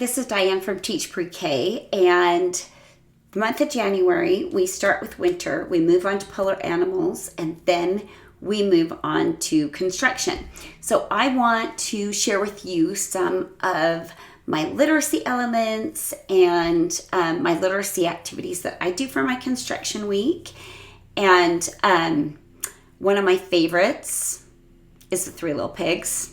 This is Diane from Teach Pre-K, and the month of January, we start with winter, we move on to polar animals, and then we move on to construction. So I want to share with you some of my literacy elements and my literacy activities that I do for my construction week. And one of my favorites is the Three Little Pigs.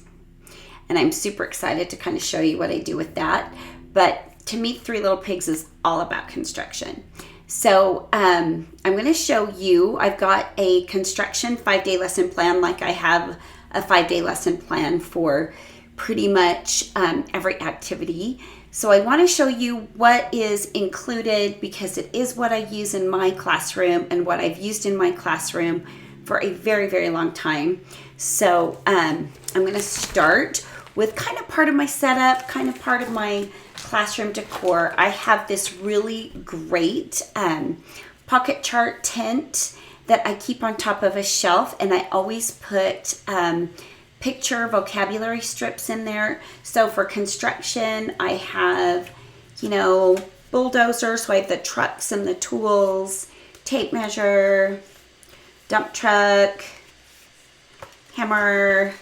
And I'm super excited to kind of show you what I do with that. But to me, Three Little Pigs is all about construction. So I'm going to show you, I've got a construction 5-day lesson plan, like I have a 5-day lesson plan for pretty much every activity. So I want to show you what is included because it is what I use in my classroom and what I've used in my classroom for a very, very long time. So I'm going to start with kind of part of my setup, kind of part of my classroom decor. I have this really great pocket chart tent that I keep on top of a shelf, and I always put picture vocabulary strips in there. So for construction, I have, bulldozers, so I have the trucks and the tools, tape measure, dump truck, hammer,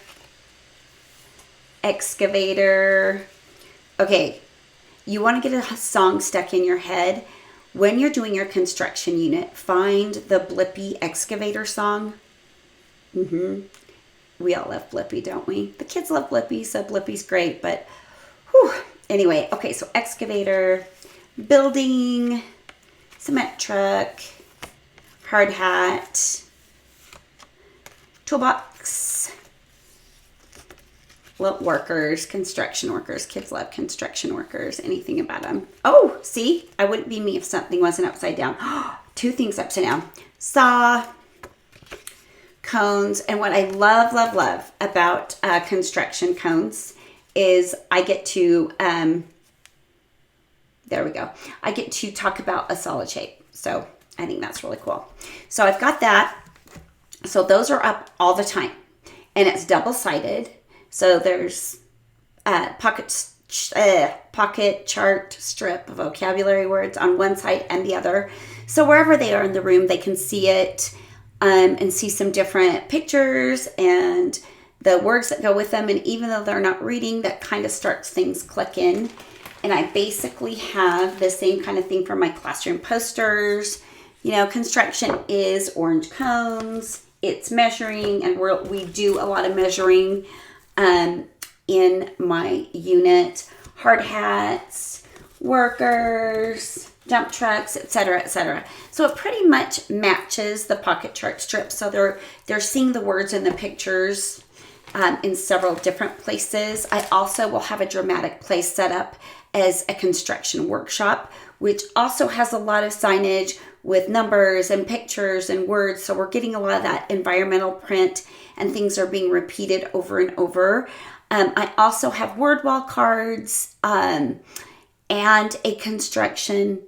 excavator. Okay, you want to get a song stuck in your head. When you're doing your construction unit, find the Blippi excavator song. We all love Blippi, don't we? The kids love Blippi, so Blippi's great, but whew. Anyway, okay, so excavator, building, cement truck, hard hat, toolbox, little workers, construction workers. Kids love construction workers, anything about them. Oh, see, I wouldn't be me if something wasn't upside down. 2 things upside down. Saw, cones, and what I love, love, love about construction cones is I get to, there we go. I get to talk about a solid shape. So I think that's really cool. So I've got that. So those are up all the time, and it's double-sided. So there's pocket chart strip of vocabulary words on one side and the other. So wherever they are in the room, they can see it and see some different pictures and the words that go with them. And even though they're not reading, that kind of starts things clicking. And I basically have the same kind of thing for my classroom posters. Construction is orange cones. It's measuring, and we do a lot of measuring in my unit. Hard hats, workers, dump trucks, etc., etc. So it pretty much matches the pocket chart strip. So they're seeing the words and the pictures in several different places. I also will have a dramatic place set up as a construction workshop, which also has a lot of signage with numbers and pictures and words. So we're getting a lot of that environmental print, and things are being repeated over and over. I also have word wall cards and a construction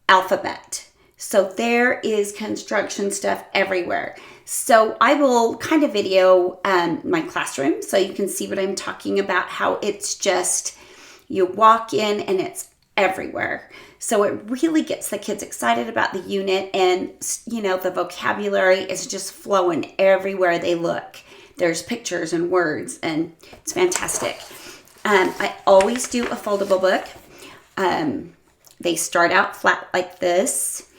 alphabet. So there is construction stuff everywhere. So I will kind of video my classroom so you can see what I'm talking about, how it's just, you walk in and it's everywhere. So it really gets the kids excited about the unit, and the vocabulary is just flowing everywhere they look. There's pictures and words, and it's fantastic. I always do a foldable book. They start out flat like this.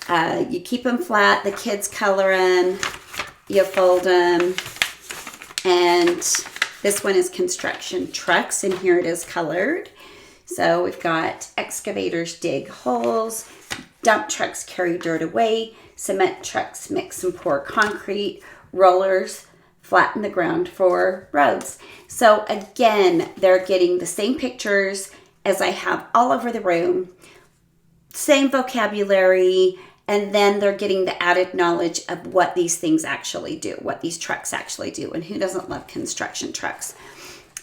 You keep them flat, the kids color them, you fold them, and this one is construction trucks, and here it is colored. So we've got excavators dig holes, dump trucks carry dirt away, cement trucks mix and pour concrete, rollers flatten the ground for roads. So again, they're getting the same pictures as I have all over the room, same vocabulary, and then they're getting the added knowledge of what these things actually do, what these trucks actually do, and who doesn't love construction trucks.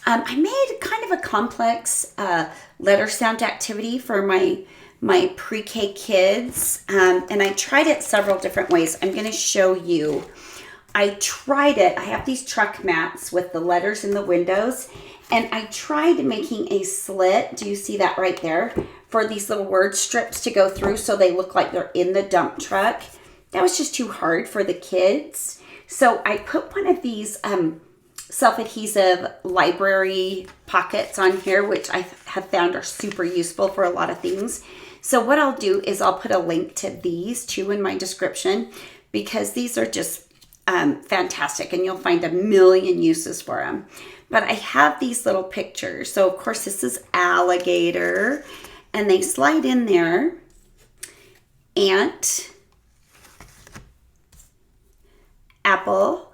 I made kind of a complex letter sound activity for my pre-K kids, and I tried it several different ways. I'm going to show you I tried it. I have these truck mats with the letters in the windows, and I tried making a slit. Do you see that right there? For these little word strips to go through so they look like they're in the dump truck. That was just too hard for the kids. So I put one of these self-adhesive library pockets on here, which I have found are super useful for a lot of things. So what I'll do is I'll put a link to these too in my description, because these are just fantastic, and you'll find a million uses for them. But I have these little pictures. So of course this is alligator, and they slide in there. Ant, apple,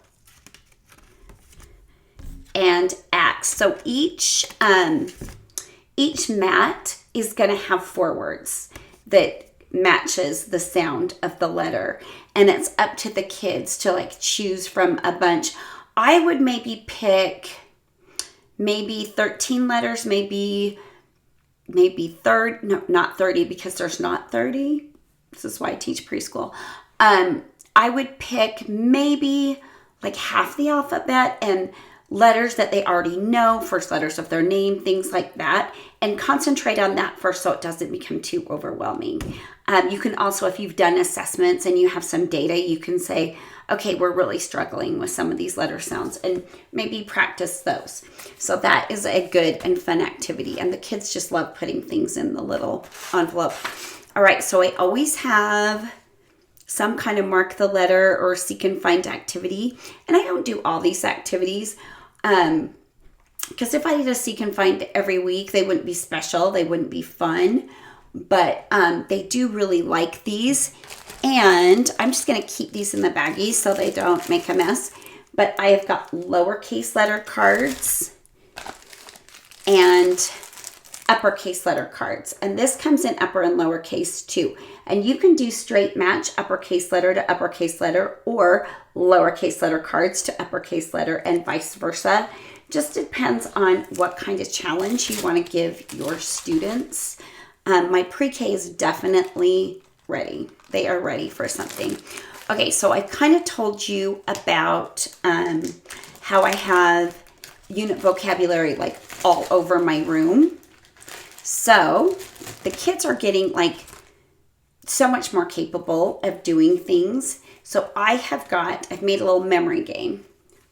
and axe. So each mat is going to have 4 words that matches the sound of the letter, and it's up to the kids to like choose from a bunch. I would maybe pick 13 letters, maybe not 30, because there's not 30. This is why I teach preschool. I would pick maybe like half the alphabet and letters that they already know, first letters of their name, things like that, and concentrate on that first so it doesn't become too overwhelming. You can also, if you've done assessments and you have some data, you can say, okay, we're really struggling with some of these letter sounds, and maybe practice those. So that is a good and fun activity, and the kids just love putting things in the little envelope. All right, so I always have some kind of mark the letter or seek and find activity, and I don't do all these activities because if I did a seek and find every week, they wouldn't be special, they wouldn't be fun, but they do really like these, and I'm just going to keep these in the baggies so they don't make a mess. But I have got lowercase letter cards and uppercase letter cards, and this comes in upper and lowercase too, and you can do straight match uppercase letter to uppercase letter or lowercase letter cards to uppercase letter and vice versa. Just depends on what kind of challenge you want to give your students. My pre-K is definitely ready. They are ready for something. Okay, so I kind of told you about how I have unit vocabulary like all over my room. So the kids are getting like so much more capable of doing things. So I've made a little memory game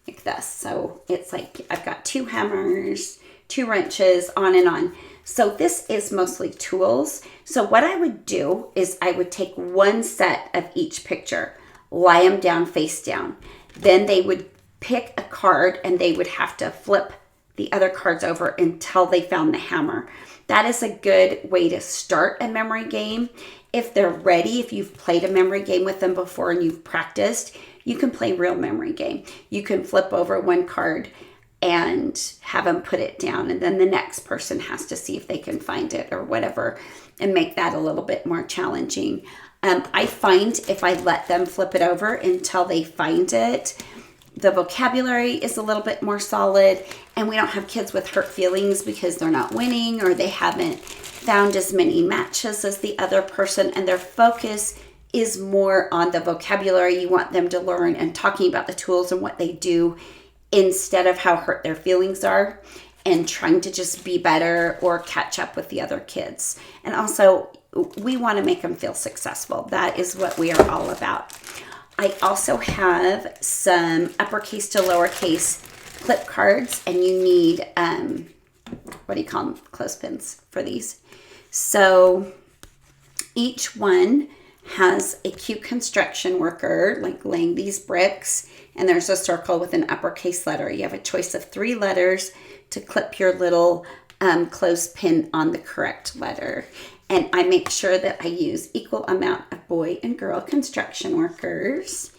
like this. So it's like I've got 2 hammers, 2 wrenches, on and on. So this is mostly tools. So what I would do is I would take one set of each picture, lie them down face down. Then they would pick a card and they would have to flip the other cards over until they found the hammer. That is a good way to start a memory game. If they're ready, if you've played a memory game with them before and you've practiced, you can play real memory game. You can flip over one card and have them put it down, and then the next person has to see if they can find it or whatever, and make that a little bit more challenging. I find if I let them flip it over until they find it, the vocabulary is a little bit more solid, and we don't have kids with hurt feelings because they're not winning or they haven't found as many matches as the other person, and their focus is more on the vocabulary you want them to learn and talking about the tools and what they do, instead of how hurt their feelings are and trying to just be better or catch up with the other kids. And also, we want to make them feel successful. That is what we are all about. I also have some uppercase to lowercase clip cards, and you need, what do you call them? Clothespins for these. So each one has a cute construction worker, like laying these bricks, and there's a circle with an uppercase letter. You have a choice of 3 letters to clip your little clothespin on the correct letter. And I make sure that I use equal amount of boy and girl construction workers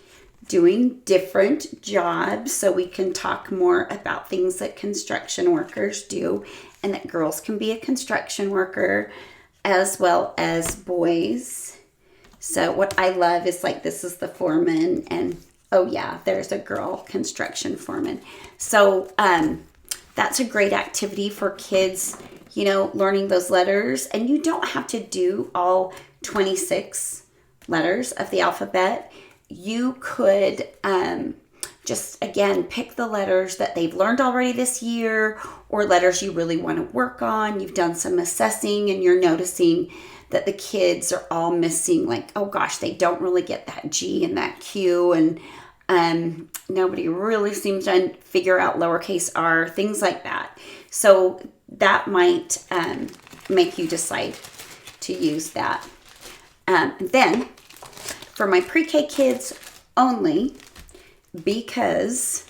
doing different jobs, so we can talk more about things that construction workers do, and that girls can be a construction worker as well as boys. So what I love is like, this is the foreman, and oh yeah, there's a girl construction foreman. So that's a great activity for kids, you know, learning those letters. And you don't have to do all 26 letters of the alphabet. You could just, again, pick the letters that they've learned already this year, or letters you really want to work on. You've done some assessing and you're noticing that the kids are all missing, like, oh gosh, they don't really get that G and that Q, and nobody really seems to figure out lowercase r, things like that. So that might make you decide to use that. Then for my pre-K kids only, because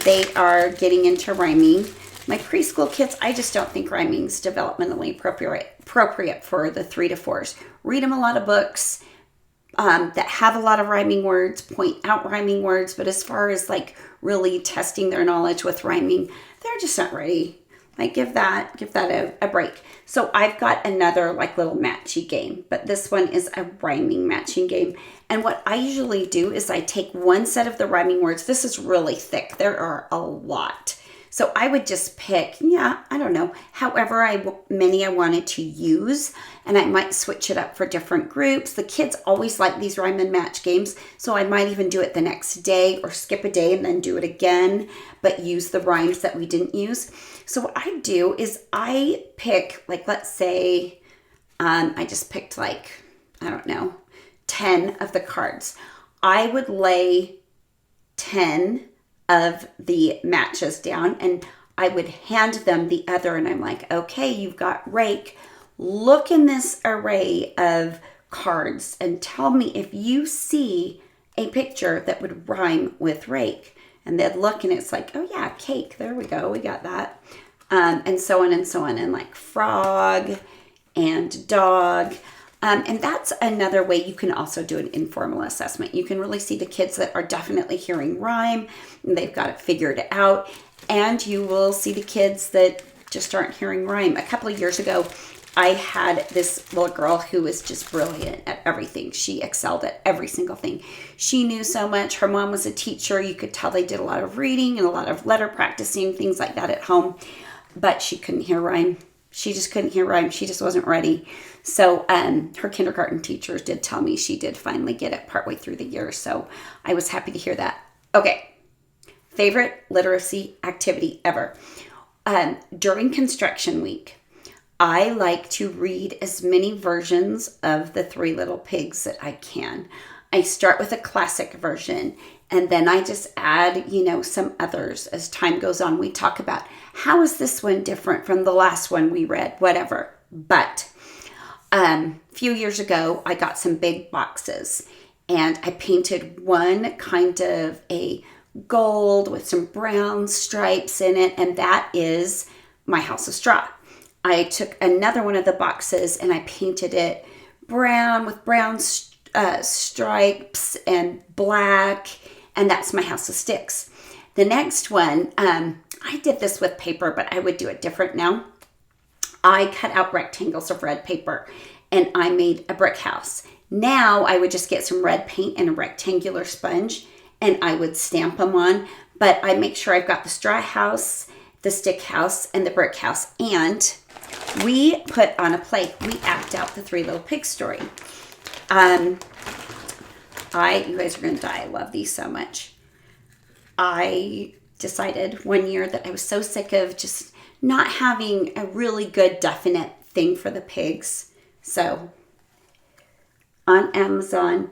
they are getting into rhyming, my preschool kids, I just don't think rhyming is developmentally appropriate for the 3 to 4s. Read them a lot of books that have a lot of rhyming words, point out rhyming words, but as far as like really testing their knowledge with rhyming, they're just not ready. Like give that a break. So I've got another like little matchy game, but this one is a rhyming matching game. And what I usually do is I take one set of the rhyming words. This is really thick. There are a lot. So I would just pick, I don't know, however many I wanted to use, and I might switch it up for different groups. The kids always like these rhyme and match games, so I might even do it the next day or skip a day and then do it again, but use the rhymes that we didn't use. So what I do is I pick, like, let's say I just picked 10 of the cards. I would lay 10 of the matches down and I would hand them the other, and I'm like, okay, you've got rake. Look in this array of cards and tell me if you see a picture that would rhyme with rake. And they'd look and it's like, oh yeah, cake. There we go. We got that. And so on and so on. And like frog and dog. And that's another way you can also do an informal assessment. You can really see the kids that are definitely hearing rhyme and they've got it figured out. And you will see the kids that just aren't hearing rhyme. A couple of years ago, I had this little girl who was just brilliant at everything. She excelled at every single thing. She knew so much. Her mom was a teacher. You could tell they did a lot of reading and a lot of letter practicing, things like that at home. But she couldn't hear rhyme. She just couldn't hear rhyme. She just wasn't ready. So her kindergarten teachers did tell me she did finally get it partway through the year. So I was happy to hear that. Okay. Favorite literacy activity ever. During construction week, I like to read as many versions of the Three Little Pigs that I can. I start with a classic version and then I just add, some others as time goes on. We talk about how is this one different from the last one we read, whatever. But a few years ago, I got some big boxes and I painted one kind of a gold with some brown stripes in it, and that is My House of Straw. I took another one of the boxes and I painted it brown with brown stripes and black, and that's My House of Sticks. The next one, I did this with paper, but I would do it different now. I cut out rectangles of red paper and I made a brick house. Now I would just get some red paint and a rectangular sponge and I would stamp them on, but I make sure I've got the straw house, the stick house, and the brick house. And we put on a play, we act out the Three Little Pigs story. You guys are going to die. I love these so much. I decided one year that I was so sick of just not having a really good definite thing for the pigs. So on Amazon,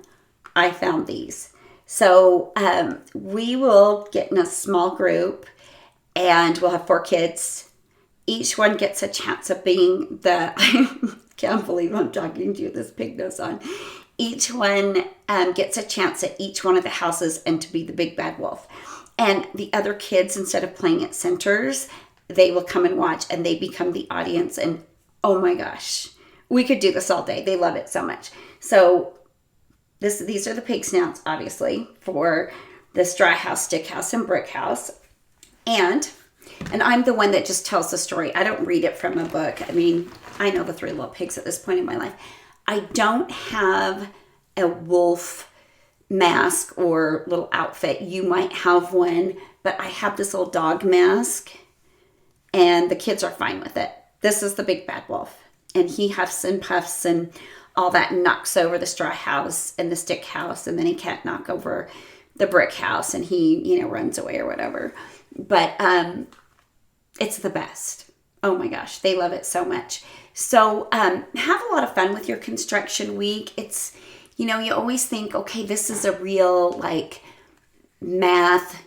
I found these. So we will get in a small group and we'll have 4 kids. Each one gets a chance of being I can't believe I'm talking to you with this pig nose on. Each one gets a chance at each one of the houses and to be the big bad wolf. And the other kids, instead of playing at centers, they will come and watch and they become the audience. And oh my gosh, we could do this all day. They love it so much. So these are the pig snouts, obviously, for the straw house, stick house, and brick house. And I'm the one that just tells the story. I don't read it from a book. I mean, I know the Three Little Pigs at this point in my life. I don't have a wolf mask or little outfit. You might have one, but I have this little dog mask and the kids are fine with it. This is the big bad wolf and he huffs and puffs and all that, knocks over the straw house and the stick house, and then he can't knock over the brick house and he, runs away or whatever. But it's the best. Oh my gosh, they love it so much. So have a lot of fun with your construction week. It's, you always think, okay, this is a real like math,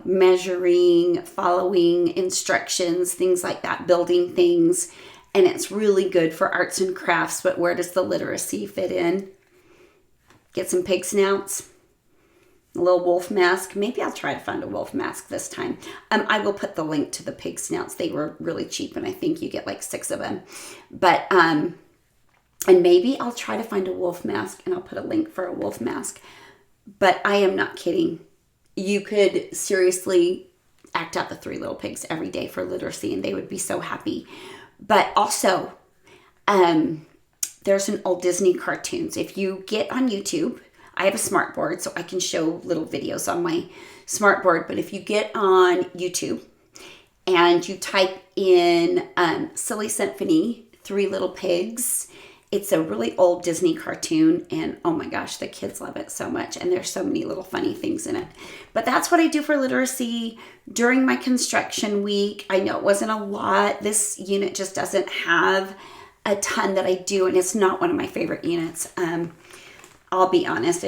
measuring, following instructions, things like that, building things. And it's really good for arts and crafts, but where does the literacy fit in? Get some pig snouts, a little wolf mask. Maybe I'll try to find a wolf mask this time. I will put the link to the pig snouts. They were really cheap, and I think you get like 6 of them. But, and maybe I'll try to find a wolf mask, and I'll put a link for a wolf mask. But I am not kidding. You could seriously act out the 3 little pigs every day for literacy, and they would be so happy. But also, there's an old Disney cartoons. If you get on YouTube, I have a smart board, so I can show little videos on my smart board. But if you get on YouTube and you type in Silly Symphony, 3 Little Pigs, it's a really old Disney cartoon, and oh my gosh, the kids love it so much, and there's so many little funny things in it. But that's what I do for literacy during my construction week. I know it wasn't a lot. This unit just doesn't have a ton that I do, and it's not one of my favorite units. I'll be honest,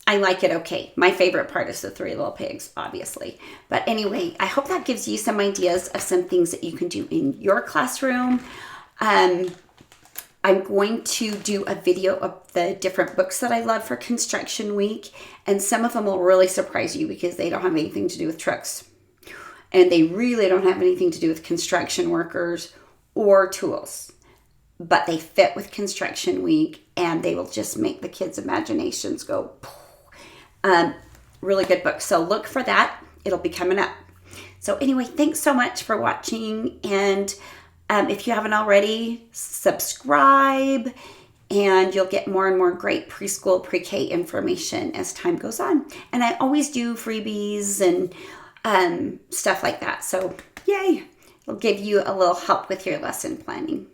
I like it okay. My favorite part is the 3 little pigs, obviously. But anyway, I hope that gives you some ideas of some things that you can do in your classroom. I'm going to do a video of the different books that I love for construction week. And some of them will really surprise you because they don't have anything to do with trucks. And they really don't have anything to do with construction workers or tools. But they fit with construction week, and they will just make the kids' imaginations go. Really good book. So look for that. It'll be coming up. So anyway, thanks so much for watching. And if you haven't already, subscribe, and you'll get more and more great preschool, pre-K information as time goes on. And I always do freebies and stuff like that. So yay, it'll give you a little help with your lesson planning.